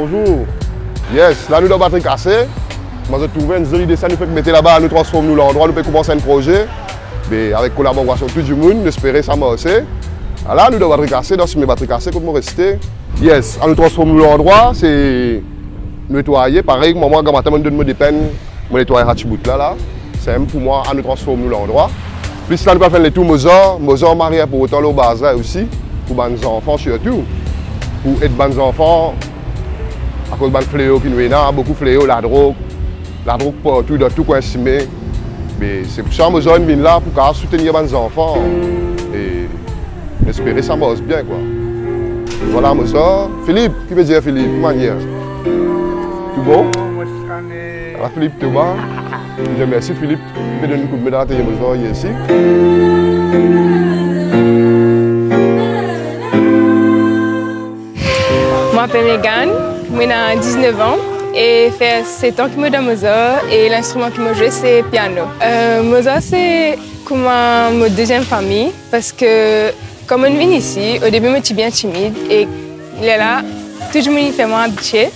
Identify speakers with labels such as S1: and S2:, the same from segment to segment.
S1: bonjour. Yes, là nous avons batterie cassée. Moi, j'ai trouvé une jolie dessin, nous faisons mettre là-bas, nous transformons l'endroit, nous pouvons commencer un projet. Mais avec collaboration de tout le monde, nous espérons que ça marche. Là, nous avons batterie cassée, dans mes batteries cassées, comment rester. Yes, nous transformons l'endroit, c'est nettoyer. Pareil, moi, quand je me donne des peines, je nettoie ce bout là. C'est pour moi, à nous transformer l'endroit. Puis là, nous pouvons faire les tours Mozart marié pour autant le bazar aussi, pour les enfants surtout. Pour être bons enfants, à cause de fléaux qui nous est beaucoup de fléaux, la drogue partout, dans tout coin simé. Mais c'est pour ça que Mozart vient là pour soutenir les enfants et espérer que ça marche bien. Quoi. Voilà Mozart. Philippe, qui veut dire Philippe? Comment dire? Tout bon? Ah, Philippe, tout bon? Je remercie Philippe qui me donne un coup de médaille à Mozart ici.
S2: Je m'appelle Megan, j'ai 19 ans et fait 7 ans que je suis dans Mozart et l'instrument que je joue c'est piano. Mozart c'est comme ma deuxième famille parce que quand je viens ici, au début je suis bien timide et il est là, tout le monde fait moi habituer,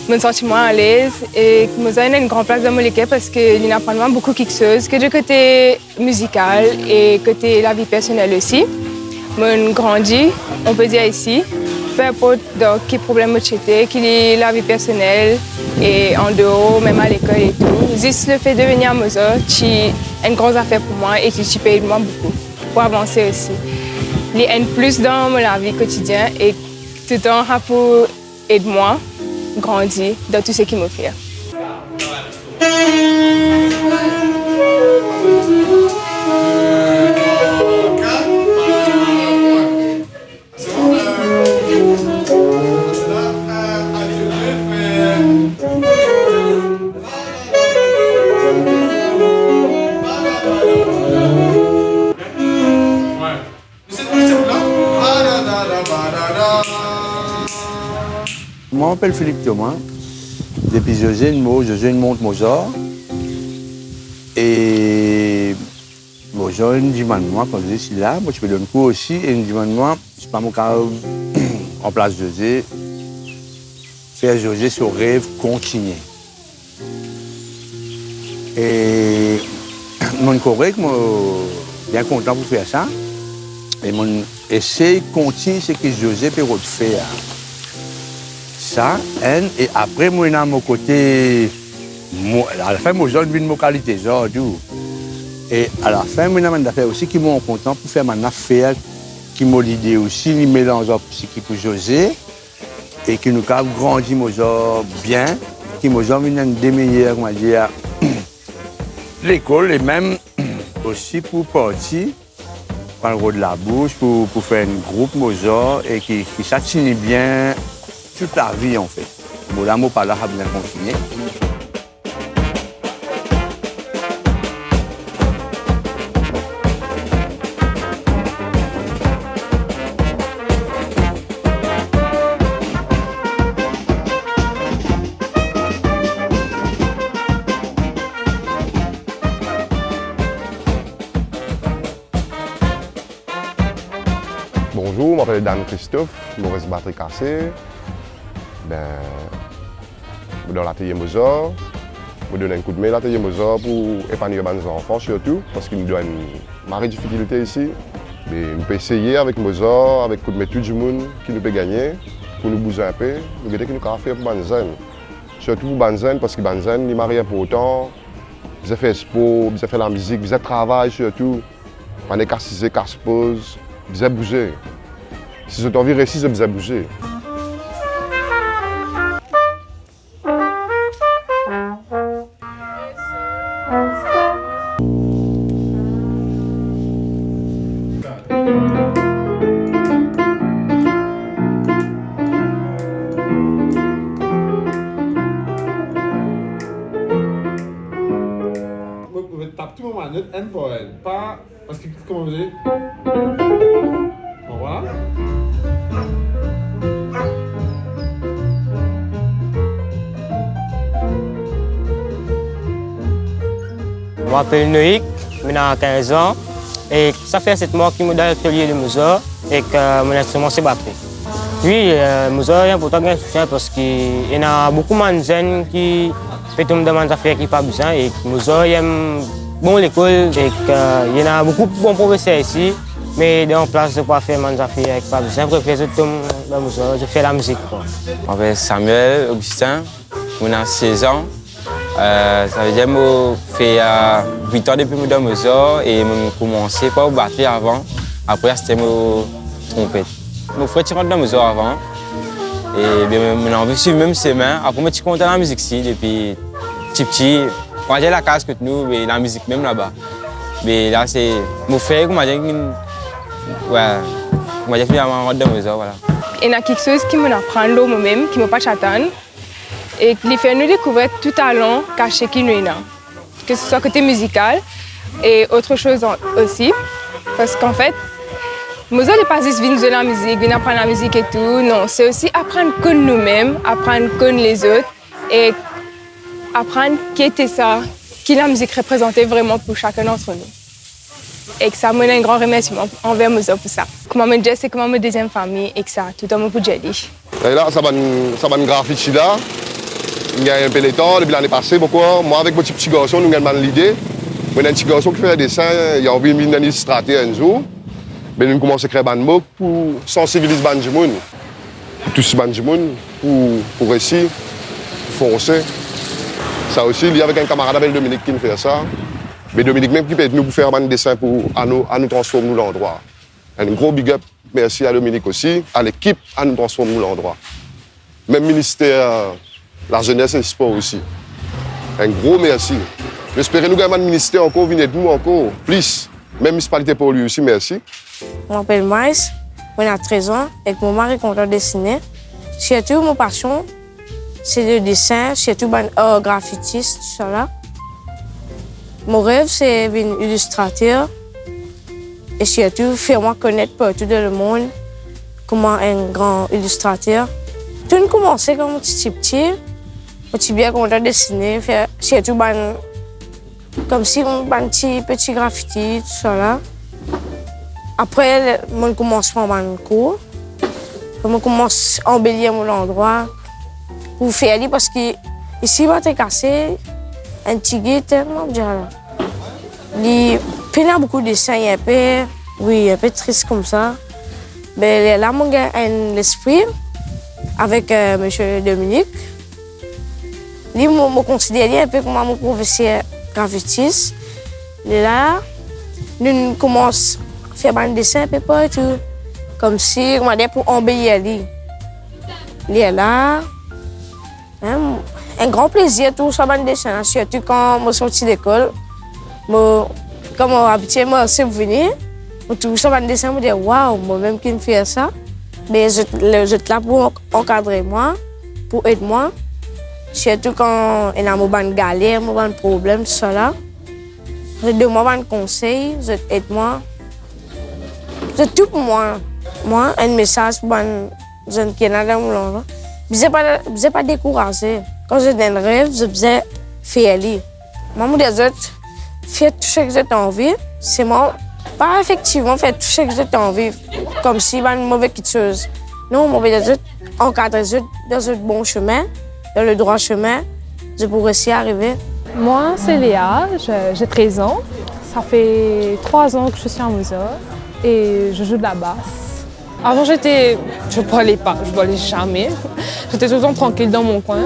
S2: je me sens moins à l'aise et Mozart a une grande place dans mon équipe parce qu'il apprend beaucoup quelque chose, que du côté musical et côté la vie personnelle aussi. Je grandis, on peut dire ici. Peu importe dans quel problème j'étais, qu'il est la vie personnelle et en dehors, même à l'école et tout. Juste le fait de venir à Mozart, c'est une grosse affaire pour moi et qui paye moi beaucoup pour avancer aussi. Il aide plus dans ma vie quotidienne et tout le temps pour aider moi à grandir dans tout ce qu'il me fait.
S3: Moi, je m'appelle Philippe Thomas. Depuis José monte Mozart. Et Mozart, il me dit, moi, quand je suis là, moi, je peux donner cours aussi. Et il me dit, moi, je ne suis pas mon cas en place José. Faire José, son rêve, continuer. Et mon correct, moi, bien content pour faire ça. Et mon essai continue ce que José peut faire. Ça, et après, moi, à mon côté, à la fin, moi, j'ai une qualité, genre, tout. Et à la fin, moi, j'ai affaire aussi qui m'ont content pour faire mon affaire, qui m'ont l'idée aussi, les mélange pour José, et qui nous a grandi, moi, bien, qui m'ont une des meilleures, on va dire, l'école, et même aussi pour partir, prendre le rôle de la bouche, pour faire un groupe Mozart, et qui s'attire bien. Toute la vie en fait. Bon, là, moi, pas là, bien continuer.
S1: Bonjour, je m'appelle Dan Christophe, je suis batterie cassée. Dans l'atelier Mozart, je donne un coup de main à l'atelier Mozart pour épanouir les enfants surtout, parce qu'il nous donne une marée de difficultés ici. Mais nous pouvons essayer avec Mozart, avec coup de main tout le monde qui nous peut gagner, pour nous bouger un peu, nous avons fait pour Banzen. Surtout pour Banzen, parce que Banzen, il marié pour autant, ils ont fait sport, ils ont fait la musique, ils ont travaillé surtout, on est cassé, casse-pause, ils ont bougé. Si vous avez envie de réussir, ils ont bougé.
S4: Tape tout moment note N pour N, pas parce que comment vous dites. Bon voilà.
S5: Je m'appelle Noïc, j'ai 15 ans et ça fait 7 mois que je suis dans l'atelier de Mozart et que mon instrument c'est batterie. Oui, Mozart est important parce qu'il y a beaucoup de jeunes qui peuvent demander des affaires qui n'ont pas besoin. Et Mozart aime bon l'école. Il y a beaucoup de bons professeurs ici. Mais en place de pas faire des affaires qui n'ont pas besoin. Je préfère Mozart, je fais la musique.
S6: Je m'appelle Samuel Augustin, j'ai 16 ans. Ça veut dire que j'ai fait 8 ans depuis que je suis Mozart et j'ai commencé par la batterie avant. Après, c'était ma trompette. Mon frère est rentré dans Mozart avant. Et j'ai envie de suivre même ses mains. Après, je suis content de la musique ici depuis petit. Quand j'ai la case que nous, mais la musique même là-bas. Mais là, c'est mon frère qui m'a dit que j'ai finalement rentré dans Mozart. Voilà.
S2: Il y a quelque chose qui m'apprend moi-même, qui ne m'a pas chatane. Et qui fait nous découvrir tout talent caché qui nous a. Que ce soit côté musical et autre chose aussi. Parce qu'en fait, Mozart n'est pas juste venir jouer la musique, venir apprendre la musique et tout. Non, c'est aussi apprendre à connaître nous-mêmes, apprendre à connaître les autres et apprendre qui était ça, qui la musique représentait vraiment pour chacun d'entre nous. Et que ça m'a un grand remerciement envers Mozart pour ça. Comment me dire, c'est comment ma deuxième famille et que ça, tout le monde peut jelly.
S1: Et là, ça va une graffiti là. Il y a un peu de temps, depuis l'année passée, pourquoi moi avec mon petit garçon, nous avons l'idée. Moi, un petit garçon qui fait des dessins, il a envie de venir illustrater un jour. Mais nous commençons à créer un mot pour sensibiliser les gens, pour tous les gens, pour réussir, pour foncer. Ça aussi, il y a avec un camarade avec Dominique qui nous fait ça. Mais Dominique même qui peut nous faire un dessin pour à nous transformer l'endroit. Un gros big up, merci à Dominique aussi, à l'équipe à nous transformer l'endroit. Même ministère, la jeunesse et le sport aussi. Un gros merci. J'espère que nous avons un ministère encore, venez de nous encore, plus. Même municipalité pour lui aussi, merci.
S7: Je m'appelle Maïs, j'ai 13 ans et mon mari est content de dessiner. Surtout, mon passion, c'est le dessin, surtout graffitiste, tout ça là. Mon rêve, c'est d'être illustrateur et surtout faire moi connaître partout dans le monde comme un grand illustrateur. Tout a commencé comme petit. Je suis bien content de dessiner, faire surtout comme si on petit graffiti, tout ça là. Après, je commence à faire un cours. Je commence à embellir mon endroit pour faire parce que ici, je suis cassé. Un petit guide tellement bien. Il y a beaucoup de dessins, un peu triste comme ça. Mais là, j'ai un esprit avec M. Dominique. Il me considère un peu comme mon professeur graffitiste. Et là, nous commençons à faire un dessin un peu partout. Comme si, on dit pour embellir lui. Il est là. Un grand plaisir tout ça ban dessin, surtout quand je suis sorti d'école. Comme habituellement c'est venu, tout ça ban dessin, je me dis waouh, moi-même qui me fait ça. Mais je suis là pour encadrer moi, pour aider moi. Surtout quand il y a une galère, un problème, tout ça là. Je demande un conseil, je aide moi. C'est tout pour moi. Moi, un message pour les jeunes qui sont dans mon monde. Je ne suis pas découragée. Quand j'ai un rêve, je vais faire lui. Moi, je dis, fais tout ce que j'ai envie. C'est moi, pas effectivement faire tout ce que j'ai envie, comme si c'était une mauvaise chose. Non, je veux dire, encadrer dans un bon chemin, dans le droit chemin, je pourrais y arriver.
S8: Moi, c'est Léa, j'ai 13 ans. Ça fait 3 ans que je suis en Mozart et je joue de la basse. Avant, je ne parlais pas, je ne parlais jamais. J'étais tout le temps tranquille dans mon coin.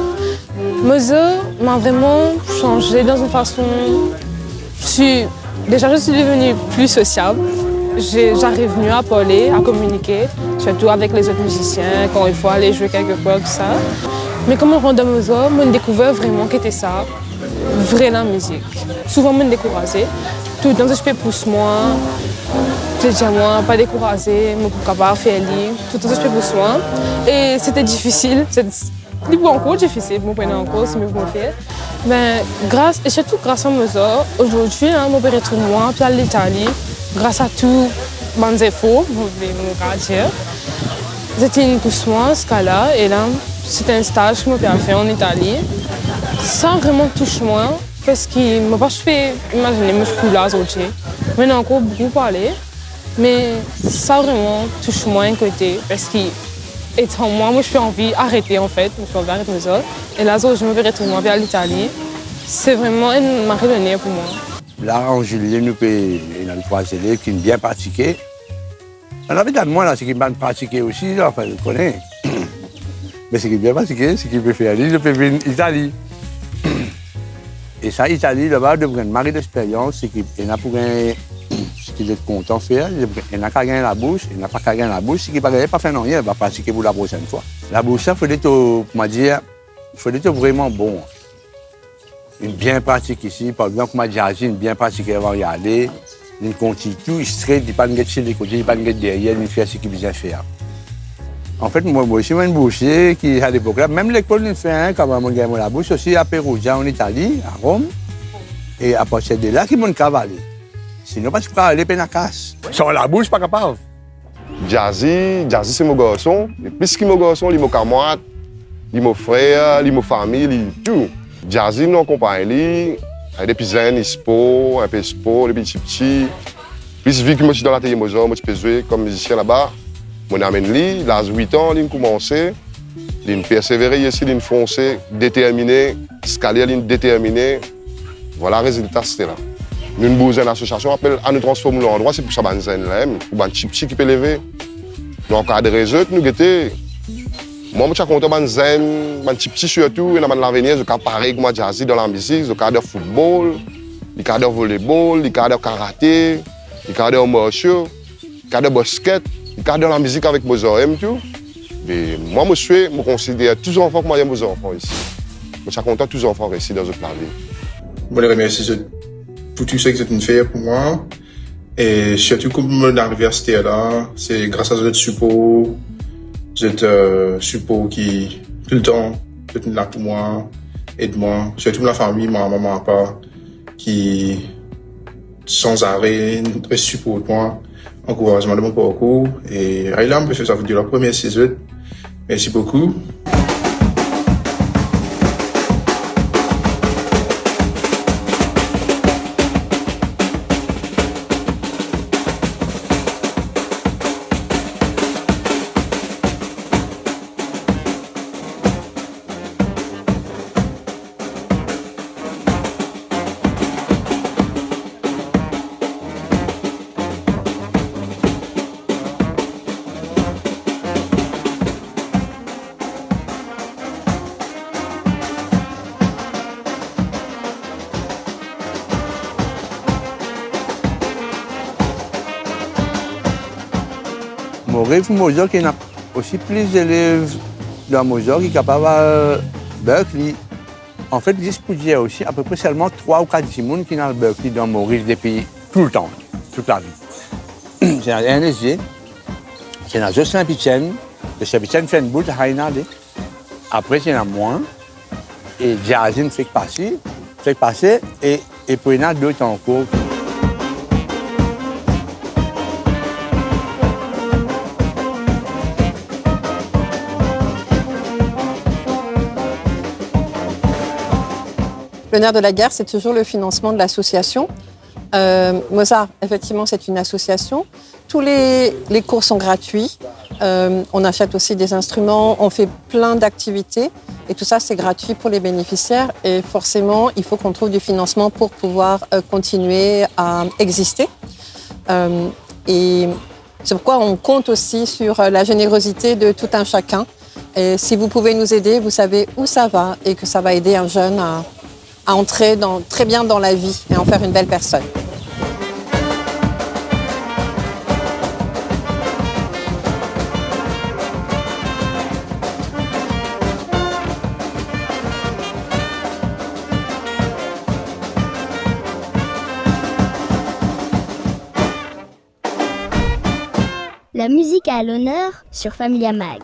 S8: Mozart m'a vraiment changé dans une façon... je suis devenue plus sociable. J'arrive mieux à parler, à communiquer, surtout avec les autres musiciens, quand il faut aller jouer quelque part, tout ça. Mais quand on rentre dans Mozart, on découvre vraiment que c'était ça, vrai la musique. Souvent, on me décourageait. Tout le temps, je peux pousser moi. Je dis à moi, pas décourager, mais pourquoi pas faire lire. Tout le temps, je peux pousser moi. Et c'était difficile. C'est encore difficile pour me prendre en cause, mais pour me faire. Mais surtout grâce à Mozart, aujourd'hui, mon père est moi, puis à l'Italie, grâce à tout, mes efforts, je vais dire. C'était une pousse moi, ce cas-là, et là, c'était un stage que mon père a fait en Italie. Ça vraiment touche moi, parce que moi, je peux imaginer, moi, je suis là aujourd'hui. Mais on a encore beaucoup parlé, mais ça vraiment touche moi un côté, parce que étant moi, je suis envie d'arrêter en fait. Je suis envie d'arrêter Mozart. Et là, je me vais retourner vers l'Italie. C'est vraiment une marée d'honneur pour moi.
S3: Là, en juillet, nous avons 3 élèves qui ont bien pratiqué. On avait dans moi, là, c'est qui bien pratiqué aussi, là, enfin, je connais. Mais c'est qui bien pratiqué, c'est qui peut faire aller, je peux venir en Italie. Et ça, Italie, là-bas, de une marée d'expérience, c'est qu'il y en a pour gagner, ce qu'ils sont contents de faire, il n'y en a qu'à gagner la bouche, il n'y en a pas qu'à gagner la bouche, ce qui ne va pas faire rien, il va pratiquer pour la prochaine fois. La bouche, il faut être vraiment bon. Une bien pratique ici, par exemple, comme Jazzy, une bien pratiquée avant d'y aller, une continue tout, straight, il n'y a pas de sur les côtés, il n'y a pas de derrière, il fait ce qu'il vient faire. En fait, moi aussi, je suis un boucher qui, à l'époque là, même l'école, nous fait un, quand on gagne la bouche aussi à Perugia, en Italie, à Rome. Et à partir de là, qui m'ont cavalier. Sinon, parce que aller peine à casse. Sans la bouche, pas capable.
S1: Jazzy, c'est mon garçon. Et plus que mon garçon, il est mon camarade, il est mon frère, il est mon famille, il est tout. Jazzy, nous accompagnons, il est depuis zen, il sport, un peu sport, il est petit. Puis, vu que je suis dans la télé, je peux jouer comme musicien là-bas. Je l'amène lui, il a 8 ans, il a commencé. Il a persévéré ici, il a foncé, déterminé, escalier, il a déterminé. Voilà le résultat, c'était là. Nous avons une association qui appelle « À nous transformer l'endroit », c'est pour ça que zen là, pour un petit qui peut lever. Donc, à des résultats, nous étions. Moi, je suis content de zen, un petit surtout, et dans l'avenir, je suis pareil comme Jazzy dans la musique, je suis de football, je suis de volleyball, je suis de karaté, je suis de martial, je suis de basket. Je suis dans la musique avec mes enfants. Mais moi, je considère tous les enfants comme mes enfants ici. Je suis content de tous les enfants ici dans notre vie.
S9: Je les remercie pour tout ce que vous avez fait pour moi. Et surtout, comme je suis arrivé à cette là, c'est grâce à votre support. Votre support qui, tout le temps, est là pour moi, aide-moi. Surtout la famille, ma maman, papa, qui, sans arrêt, supportent moi. Encouragement de mon parcours. Et là, on peut faire ça pour la première saison. Merci beaucoup.
S3: Mon rêve pour Mozart, il y a aussi plus d'élèves dans Mozart qui sont capables de Berkeley. En fait, je peux dire aussi à peu près seulement 3 ou 4 personnes qui sont dans Berkeley dans Maurice depuis tout le temps, toute la vie. C'est un NSG, c'est un Jocelyn Pichen, le Saint-Pichen fait une boule de Hainade. Après, c'est un moins. Et Jazzy fait passer, et puis il y en a d'autres encore.
S10: Le nerf de la guerre, c'est toujours le financement de l'association. Mozart, effectivement, c'est une association. Tous les cours sont gratuits. On achète aussi des instruments, on fait plein d'activités. Et tout ça, c'est gratuit pour les bénéficiaires. Et forcément, il faut qu'on trouve du financement pour pouvoir continuer à exister. Et c'est pourquoi on compte aussi sur la générosité de tout un chacun. Et si vous pouvez nous aider, vous savez où ça va et que ça va aider un jeune à entrer très bien dans la vie et en faire une belle personne.
S11: La musique à l'honneur sur Familia Mag.